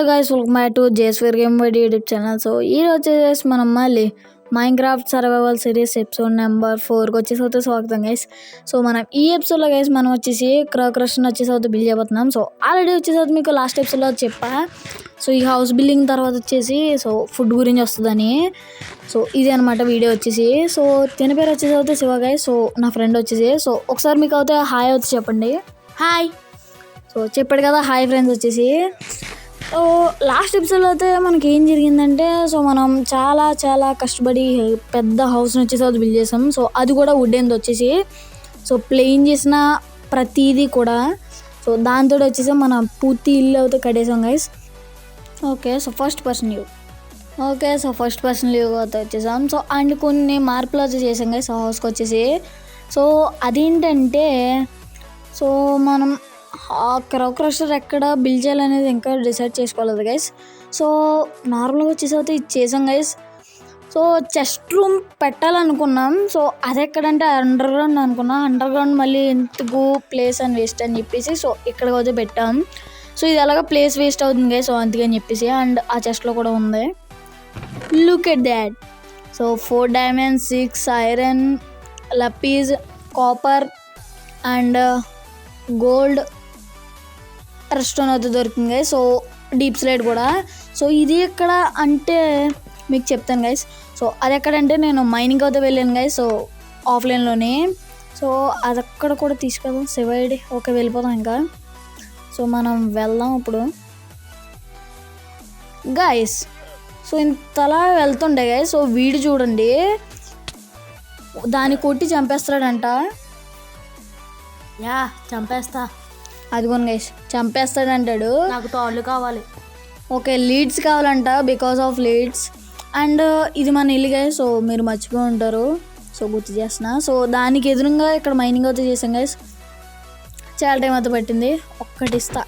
Guys, welcome back to Jayswear game wide YouTube channel. So ఈ రోజు వచ్చేసి మనం మళ్ళీ Minecraft survival series episode number 4కి వచ్చేసి స్వాగతం గైస్. సో మనం ఈ ఎపిసోడ్లో గైస్ మనం వచ్చేసి క్రషన్ వచ్చేసి బిల్డ్ చేయబోతున్నాం. సో ఆల్రెడీ వచ్చేసి మీకు లాస్ట్ ఎపిసోడ్లో చెప్పా. సో ఈ హౌస్ బిల్డింగ్ తర్వాత వచ్చేసి సో ఫుడ్ గురించి వస్తుందని. సో ఇది అనమాట వీడియో వచ్చేసి. సో తిని పేరు వచ్చేసి శివ గైస్. సో నా ఫ్రెండ్ వచ్చేసి సో ఒకసారి మీకు అయితే హాయ్ వచ్చి చెప్పండి. హాయ్. సో చెప్పాడు కదా హాయ్ ఫ్రెండ్స్ వచ్చేసి. సో లాస్ట్ ఎపిసోడ్లో అయితే మనకి ఏం జరిగిందంటే సో మనం చాలా చాలా కష్టపడి పెద్ద హౌస్ని వచ్చేసి బిల్డ్ చేసాం. సో అది కూడా వుడెన్ది వచ్చేసి సో ప్లెయిన్ చేసిన ప్రతిదీ కూడా సో దాంతో వచ్చేసి మనం పూర్తి ఇల్లు అయితే కట్టేసాం guys. Okay so first person leave అయితే వచ్చేసాం. సో అండ్ కొన్ని మార్పులు అయితే చేసాం గైస్ హౌస్కి వచ్చేసి. సో అదేంటంటే సో మనం క్రషర్ ఎక్కడ బిల్డ్ చేయాలనేది ఇంకా డిసైడ్ చేసుకోలేదు గైస్. సో నార్మల్గా వచ్చేసి అయితే ఇది చేసాం గైస్. సో చెస్ట్ రూమ్ పెట్టాలనుకున్నాం. సో అది ఎక్కడంటే అండర్ గ్రౌండ్ అనుకున్నాం. అండర్ గ్రౌండ్ మళ్ళీ ఎందుకు ప్లేస్ అని వేస్ట్ అని చెప్పేసి సో ఇక్కడికి అయితే పెట్టాం. సో ఇది అలాగా ప్లేస్ వేస్ట్ అవుతుంది గైస్. సో అందుకని చెప్పేసి అండ్ ఆ చెస్ట్లో కూడా ఉంది. Look at that. So 4 diamonds, 6 iron, lapis, copper and gold redstone అయితే దొరికింది గైస్. సో డీప్ స్లైడ్ కూడా. సో ఇది ఎక్కడ అంటే మీకు చెప్తాను గైస్. సో అది ఎక్కడంటే నేను మైనింగ్ అయితే వెళ్ళాను గైస్. సో ఆఫ్లైన్లోనే. సో అది అక్కడ కూడా తీసుకెళ్దాం సెవైడ్. ఓకే వెళ్ళిపోతాం ఇంకా. సో మనం వెళ్దాం ఇప్పుడు గైస్. సో ఇంతలా వెళ్తుండే గైస్. సో వీడు చూడండి దాన్ని కొట్టి చంపేస్తాడంట. యా చంపేస్తా. అదిగోను గైస్ చంపేస్తాడంటాడు. నాకు తాళ్ళు కావాలి. ఓకే లీడ్స్ కావాలంట బికాస్ ఆఫ్ లీడ్స్. అండ్ ఇది మన ఇల్లు గైస్. సో మీరు మర్చిపోయి ఉంటారు. సో గుర్తు చేస్తున్నా. సో దానికి ఎదురుగా ఇక్కడ మైనింగ్ అయితే చేసాం గైస్. చాలా టైం అయితే పట్టింది. ఒక్కటి ఇస్తా.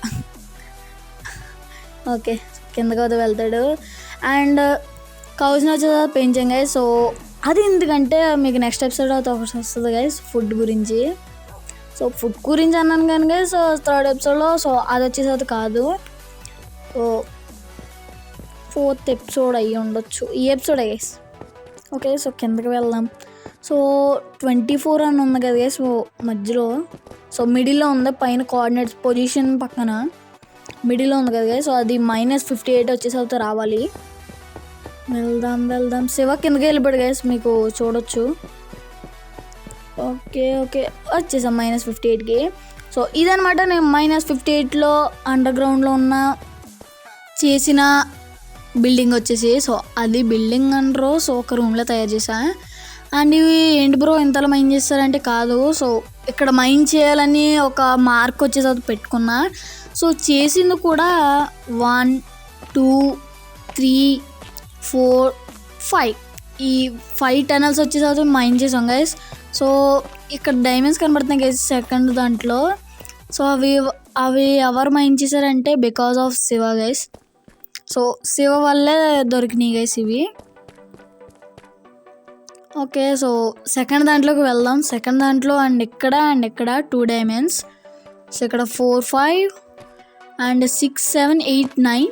ఓకే కిందకి అయితే వెళ్తాడు. అండ్ కౌజ్ని వచ్చేది పెంచాం గైస్. సో అది ఎందుకంటే మీకు నెక్స్ట్ ఎపిసోడ్ అయితే ఒకటి వస్తుంది గైస్ ఫుడ్ గురించి. సో ఫుడ్ గురించి అన్నాను కానీ గైస్. సో 3rd ఎపిసోడ్లో సో అది వచ్చేసి అది కాదు. సో 4th ఎపిసోడ్ అయ్యి ఉండొచ్చు ఈ ఎపిసోడ్ గైస్. ఓకే సో కిందకి వెళ్దాం. సో 24 అని ఉంది కదా గైస్. సో మధ్యలో సో మిడిల్లో ఉంది పైన కోఆర్డినేట్స్ పొజిషన్ పక్కన మిడిల్లో ఉంది కదా గైస్. సో అది -58 వచ్చేసి అయితే రావాలి. వెళ్దాం శివ కిందకి వెళ్ళిపోయాడు గైస్. మీకు చూడొచ్చు. ఓకే వచ్చేసాం -58కి. సో ఇదనమాట నేను -58లో అండర్ గ్రౌండ్లో ఉన్న చేసిన బిల్డింగ్ వచ్చేసి. సో అది బిల్డింగ్ అంటారు. సో ఒక రూమ్లో తయారు చేసా. అండ్ ఇవి ఏంటి బ్రో ఇంతలో మైన్ చేస్తారంటే కాదు. సో ఇక్కడ మైన్ చేయాలని ఒక మార్క్ వచ్చేసి అది పెట్టుకున్నా. సో చేసింది కూడా 1 2 3 4 5 ఈ 5 టనల్స్ వచ్చేసి అది మైన్ చేసాం గైస్. సో ఇక్కడ డైమండ్స్ కనబడుతున్నాయి గైస్ సెకండ్ దాంట్లో. సో అవి ఎవరు మైన్ చేశారంటే because of Shiva guys. So Shiva వల్లే దొరికినాయి గైస్ ఇవి. ఓకే సో సెకండ్ దాంట్లోకి వెళ్దాం. సెకండ్ దాంట్లో అండ్ ఇక్కడ 2 diamonds. సో ఇక్కడ 4 5 అండ్ 6 7 8 9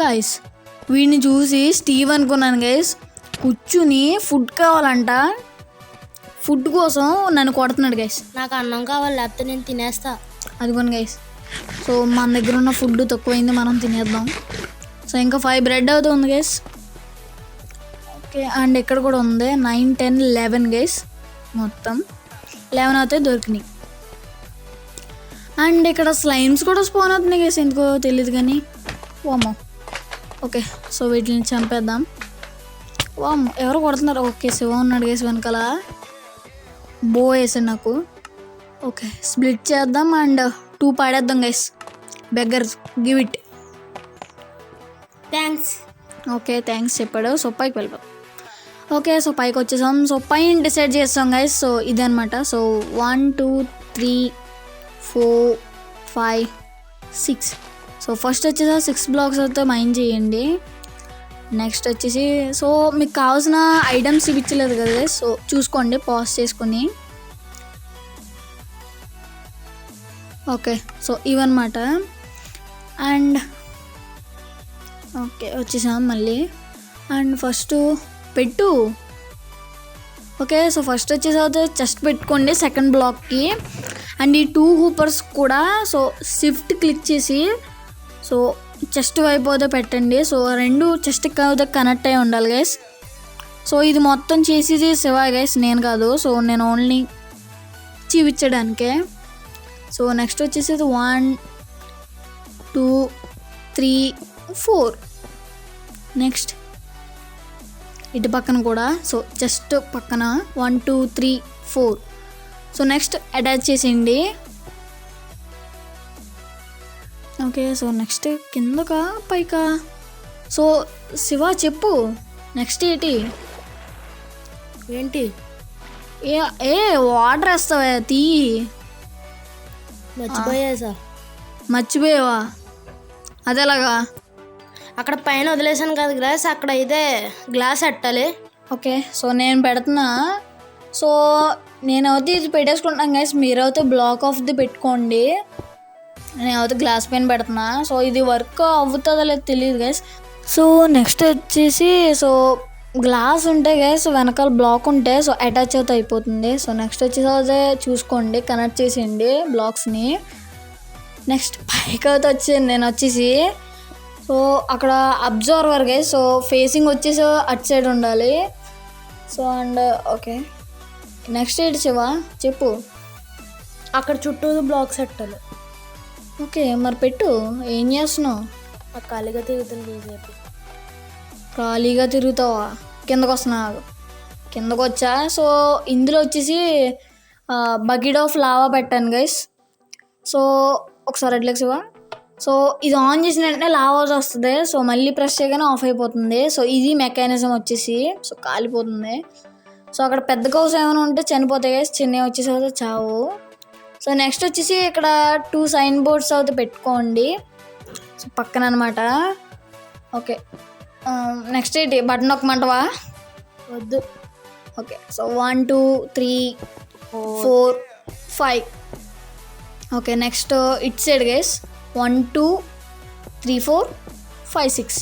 గైస్. వీడిని చూసి స్టీవ్ అనుకున్నాను గైస్. కూర్చుని ఫుడ్ కావాలంట. ఫుడ్ కోసం నన్ను కొడుతున్నాడు గైస్. నాకు అన్నం కావాలి లేకపోతే నేను తినేస్తా. అదిగోను గైస్. సో మన దగ్గర ఉన్న ఫుడ్ తక్కువైంది మనం తినేద్దాం. సో ఇంకా 5 బ్రెడ్ అవుతూ ఉంది గైస్. ఓకే అండ్ ఇక్కడ కూడా ఉంది 9 10 11 గైస్. మొత్తం 11 అయితే దొరికినాయి. అండ్ ఇక్కడ స్లైమ్స్ కూడా స్పాన్ అవుతున్నాయి గైస్ ఎందుకో తెలియదు కానీ. వామ్మో. ఓకే సో వీటిని చంపేద్దాం. వామ్మో ఎవరు కొడుతున్నారు. ఓకే శివ ఉన్నాడు గైస్ వెనకాల. బో వేసాను నాకు. ఓకే స్ప్లిట్ చేద్దాం అండ్ 2 పాడేద్దాం guys. Beggar give it. Thanks. Okay thanks చెప్పాడు. సో పైకి వెళ్ళిపోతాం. ఓకే సో పైకి వచ్చేసాం. సో పైన డిసైడ్ చేస్తాం గైస్. సో ఇదనమాట. సో 1 2 3 4 5 6. సో ఫస్ట్ వచ్చేసి 6 blocks అయితే మైన్ చేయండి. నెక్స్ట్ వచ్చేసి సో మీకు కావాల్సిన ఐటమ్స్ ఇవ్వలేదు కదా సో చూసుకోండి పాజ్ చేసుకొని. ఓకే సో ఇవన్నమాట. అండ్ ఓకే వచ్చేసాం మళ్ళీ. అండ్ ఫస్ట్ పెట్టు. ఓకే సో ఫస్ట్ వచ్చేసి చెస్ట్ పెట్టుకోండి సెకండ్ బ్లాక్కి. అండ్ ఈ 2 హూపర్స్ కూడా సో షిఫ్ట్ క్లిక్ చేసి సో చెస్ట్ వైపు అయితే పెట్టండి. సో 2 చెస్ట్కి అయితే కనెక్ట్ అయి ఉండాలి గైస్. సో ఇది మొత్తం చేసేది శివ గైస్, నేను కాదు. సో నేను ఓన్లీ చూపించడానికే. సో నెక్స్ట్ వచ్చేసి 1 2 3 4. నెక్స్ట్ ఇటు పక్కన కూడా సో జస్ట్ పక్కన 1 2 3 4. సో నెక్స్ట్ అటాచ్ చేసేయండి. ఓకే సో నెక్స్ట్ కిందకా పైకా. సో శివ చెప్పు నెక్స్ట్ ఏంటి? ఏంటి? ఏ ఏ వాటర్ వేస్తావా? తీ మర్చిపోయావా? అదేలాగా అక్కడ పైన వదిలేసాను కదా గ్లాస్, అక్కడ అయితే గ్లాస్ పెట్టాలి. ఓకే సో నేను పెడుతున్నా. సో నేనైతే ఇది పెట్టేసుకుంటున్నాను గైస్, మీరైతే బ్లాక్ ఆఫ్ ది పెట్టుకోండి. నేనైతే గ్లాస్ పెయిన్ పెడుతున్నా. సో ఇది వర్క్ అవుతుందో లేదో తెలియదు గైస్. సో నెక్స్ట్ వచ్చేసి సో గ్లాస్ ఉంటే గైస్ వెనకాల బ్లాక్ ఉంటే సో అటాచ్ అయితే అయిపోతుంది. సో నెక్స్ట్ వచ్చేసి అదే చూసుకోండి, కనెక్ట్ చేసేయండి బ్లాక్స్ని. నెక్స్ట్ పైకి అయితే వచ్చేయండి. నేను వచ్చేసి సో అక్కడ అబ్జర్వర్ గైస్, సో ఫేసింగ్ వచ్చేసి అటు సైడ్ ఉండాలి. సో అండ్ ఓకే నెక్స్ట్ ఏంటి శివ చెప్పు? అక్కడ చుట్టూ బ్లాక్స్ పెట్టాలి. ఓకే మరి పెట్టు. ఏం చేస్తున్నావు? ఖాళీగా తిరుగుతుంది. ఖాళీగా తిరుగుతావా? కిందకు వస్తున్నా, కిందకు వచ్చా. సో ఇందులో వచ్చేసి బకెట్ ఆఫ్ లావా పెట్టాను గైస్. సో ఒకసారి అట్లా శివ. సో ఇది ఆన్ చేసిన వెంటనే లావా వస్తుంది. సో మళ్ళీ ప్రెస్ చేయగానే ఆఫ్ అయిపోతుంది. సో ఇది మెకానిజం వచ్చేసి సో కాలిపోతుంది. సో అక్కడ పెద్ద కౌస్ ఏమైనా ఉంటే చనిపోతాయి గైస్, చిన్నవి వచ్చేసి అయితే చావు. సో నెక్స్ట్ వచ్చేసి ఇక్కడ 2 సైన్ బోర్డ్స్ అయితే పెట్టుకోండి సో పక్కన అనమాట. ఓకే నెక్స్ట్ ఏంటి? బటన్ నొక్కమంటావా? వద్దు. Okay so 1 2 3 4 5. Okay next it side guys 1 2 3 4 5 6.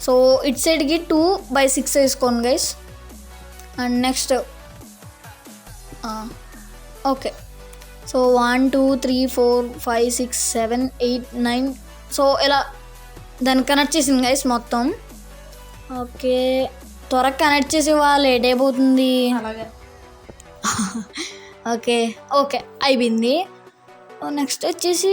So it సైడ్కి 2/6 వేసుకోండి guys. And next okay so 1 2 3 4 5 6 7 8 9. So ఇలా దాన్ని కనెక్ట్ చేసింది గైస్ మొత్తం. ఓకే త్వరగా కనెక్ట్ చేసి లేట్ అయిపోతుంది. అలాగే ఓకే ఓకే అయిపోయింది. నెక్స్ట్ వచ్చేసి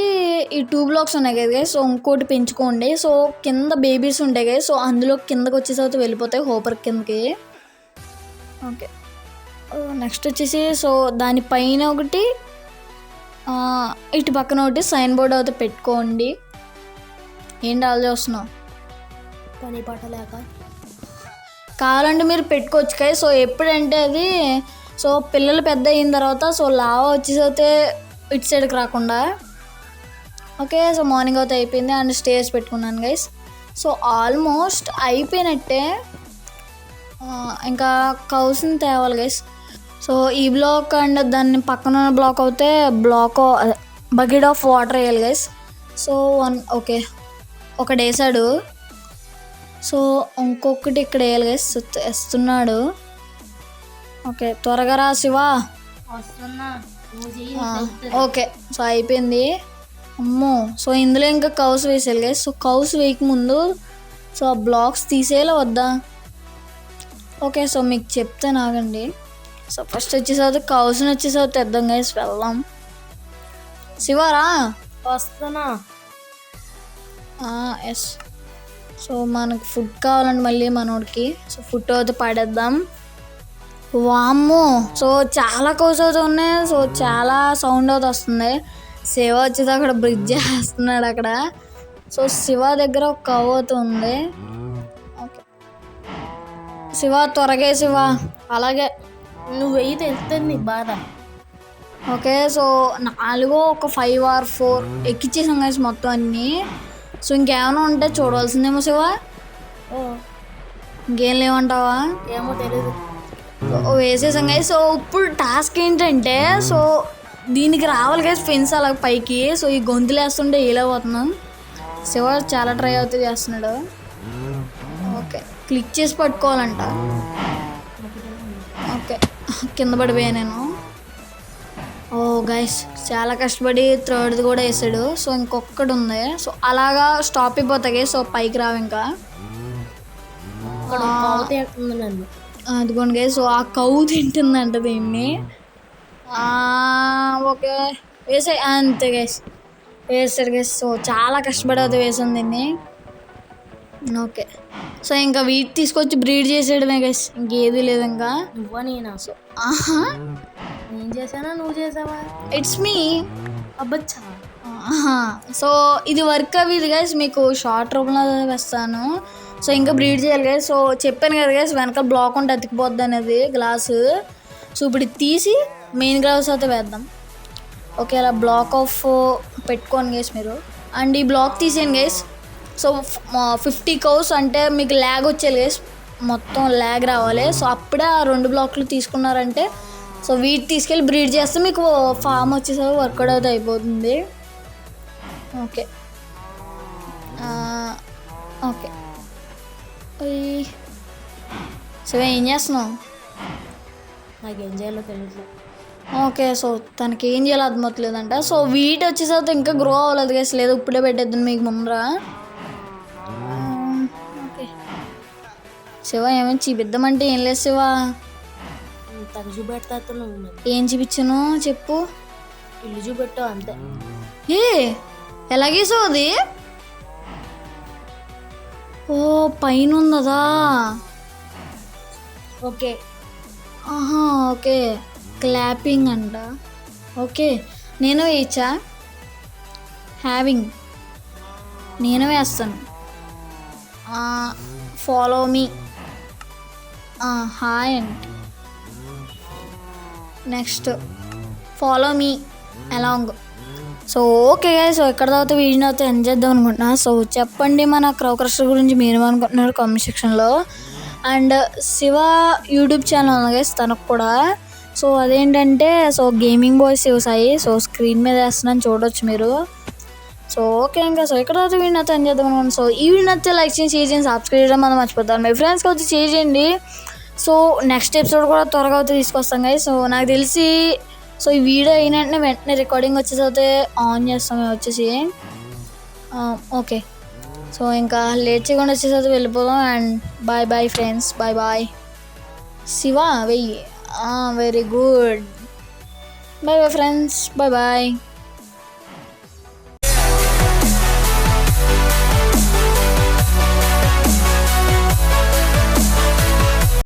ఈ 2 బ్లాక్స్ ఉన్నాయి కదా గైస్. సో ఇంకోటి పెంచుకోండి. సో కింద బేబీస్ ఉంటాయి కదా, సో అందులో కిందకి వచ్చేసి అయితే వెళ్ళిపోతాయి హోపర్ కిందకి. ఓకే నెక్స్ట్ వచ్చేసి సో దానిపైన ఒకటి ఇటు పక్కన ఒకటి సైన్ బోర్డ్ అయితే పెట్టుకోండి. ఏంటి ఆల్ చేస్తున్నావు? పని పాట లేక. కావాలంటే మీరు పెట్టుకోవచ్చు కదా. సో ఎప్పుడంటే అది సో పిల్లలు పెద్ద అయిన తర్వాత సో లావా వచ్చేసి అయితే ఇటు సైడ్కి రాకుండా. ఓకే సో మార్నింగ్ అయితే అయిపోయింది. అండ్ స్టేజ్ పెట్టుకున్నాను గైస్. సో ఆల్మోస్ట్ అయిపోయినట్టే. ఇంకా కౌస్ని తేవాలి గైస్. సో ఈ బ్లాక్ అండ్ దాన్ని పక్కన బ్లాక్ అవుతే బ్లాక్ బకెట్ ఆఫ్ వాటర్ వేయాలి గైస్. సో ఓకే ఒకటి వేసాడు. సో ఇంకొకటి ఇక్కడ వేయాలి గైస్. వేస్తున్నాడు. ఓకే త్వరగా రా శివ. ఓకే సో అయిపోయింది. అమ్మో సో ఇందులో ఇంకా కౌస్ వేసేయాలి గైస్. సో కౌస్ వేయకముందు సో ఆ బ్లాక్స్ తీసేయాలా వద్దా? ఓకే సో మీకు చెప్తాను ఆగండి. సో ఫస్ట్ వచ్చేసరికి కౌస్ని వచ్చేసరికి తెద్దాం గైస్, వెళ్దాం. శివరా వస్తున్నా. ఎస్ సో మనకు ఫుడ్ కావాలండి మళ్ళీ మనోడికి. సో ఫుడ్ అయితే పడేద్దాం. వామ్మో సో చాలా కౌస్ అవుతూ ఉన్నాయి. సో చాలా సౌండ్ అవుతూ వస్తుంది. శివ వచ్చేది అక్కడ బ్రిడ్జ్ చేస్తున్నాడు అక్కడ. సో శివ దగ్గర ఒక కవ్ అవుతూ ఉంది. ఓకే శివ త్వరగా శివ. అలాగే నువ్వు వెయ్యి తెలుస్తుంది నీకు బాధ. ఓకే సో 4 ఒక 5 or 4 ఎక్కిచ్చేసాం గైస్ మొత్తం అన్నీ. సో ఇంకేమైనా ఉంటే చూడవలసిందేమో శివ. ఇంకేం లేవంటావా? ఏమో తెలీదు. వేసేసాం గైస్. సో ఇప్పుడు టాస్క్ ఏంటంటే సో దీనికి రావాలి గైస్ ఫెన్స్ అలా పైకి. సో ఈ గొంతులు వేస్తుంటే ఇలా పోతున్నాం. శివ చాలా ట్రై అవుతూ చేస్తున్నాడు. ఓకే క్లిక్ చేసి పట్టుకోవాలంట. ఓకే కింద పడిపోయా నేను. ఓ గైస్ చాలా కష్టపడి థర్డ్ది కూడా వేసాడు. సో ఇంకొకటి ఉంది. సో అలాగా స్టాప్ అయిపోతాయి. సో పైకి రావు ఇంకా. అదిగోండి గైస్. సో ఆ కౌ తింటుందంట దీన్ని. ఓకే వేసాయి అంతే గైస్. వేసాడు గైస్. సో చాలా కష్టపడి అది వేసాను దీన్ని. ఓకే సో ఇంకా వీటి తీసుకొచ్చి బ్రీడ్ చేసేయడమే గైస్, ఇంకేది లేదు ఇంకా. నువ్వా నేనా? సో నేను చేసానా నువ్వు చేసావా? It's me. అబ్బచ్చా. సో ఇది వర్క్ అవ్వదు గైస్, మీకు షార్ట్ రూపంలో వేస్తాను. సో ఇంకా బ్రీడ్ చేయాలి గైస్. సో చెప్పాను కదా గైస్ వెనక బ్లాక్ ఉంటే అతికిపోద్ది అనేది గ్లాసు. సో ఇప్పుడు ఇది తీసి మెయిన్ గ్లాస్ అయితే వేద్దాం. ఓకే అలా బ్లాక్ ఆఫ్ పెట్టుకోండి గైస్ మీరు. అండ్ ఈ బ్లాక్ తీసేయండి గైస్. సో 50 కౌస్ అంటే మీకు ల్యాగ్ వచ్చేది గైస్, మొత్తం ల్యాగ్ రావాలి. సో అప్పుడే ఆ 2 బ్లాక్లు తీసుకున్నారంటే సో వీటి తీసుకెళ్ళి బ్రీడ్ చేస్తే మీకు ఫామ్ వచ్చేసరికి వర్కౌట్ అయితే అయిపోతుంది. ఓకే ఓకే సో ఏం చేస్తున్నావు? నాకేం చేయాలో తెలియట్లేదు. ఓకే సో తనకి ఏం చేయాలో అర్థమవుతలేదంట. సో వీటి వచ్చేసరికి ఇంకా గ్రో అవ్వలేదు గైస్, లేదు ఇప్పుడే పెట్టేద్దాం మీకు ముందర. ఓకే శివ ఏమైనా చూపిద్దామంటే ఏం లేదు శివ. తను చూపెడతా నువ్వు ఏం చూపించాను చెప్పు. ఇల్లు చూపెట్టు అంతే. ఎలాగేసావు అది? ఓ పైన ఉందదా. ఓకే ఓకే క్లాపింగ్ అంట. ఓకే నేను వేయచ్చా? హ్యావింగ్ నేను వేస్తాను. Follow me. Hi and next follow me along. So okay so ఎక్కడ తర్వాత వీడియో అయితే ఎంజాయ్ చేద్దాం అనుకుంటున్నా. సో చెప్పండి మన క్రౌక్రస్టర్ గురించి మీరు అనుకుంటున్నారు కామెంట్ సెక్షన్లో. అండ్ శివ యూట్యూబ్ ఛానల్ ఉంది గైస్ తనకు కూడా. సో అదేంటంటే so gaming boy Shiva Sai. So screen మీద వేస్తున్నాను చూడవచ్చు మీరు. సో ఓకే ఇంకా సో ఎక్కడ తర్వాత వీడియో అయితే ఎంజాయ్ చేద్దాం అనుకుంటున్నాను. సో ఈ వీడియో అయితే లైక్ చేయండి, షేర్ చేయండి, సబ్స్క్రైబ్ చేయడం మనం మర్చిపోతాను. మీ ఫ్రెండ్స్కి వచ్చి షేర్ చేయండి. సో నెక్స్ట్ ఎపిసోడ్ కూడా త్వరగా అయితే తీసుకొస్తాం గైస్. సో నాకు తెలిసి సో ఈ వీడియో అయిన వెంటనే రికార్డింగ్ వచ్చేసి అయితే ఆన్ చేస్తాం వచ్చేసి. ఓకే సో ఇంకా లేట్ చేయకుండా వచ్చేసి అయితే వెళ్ళిపోదాం. And bye bye friends, bye bye. Shiva వెయ్యి. Very good. Bye bye friends, bye bye.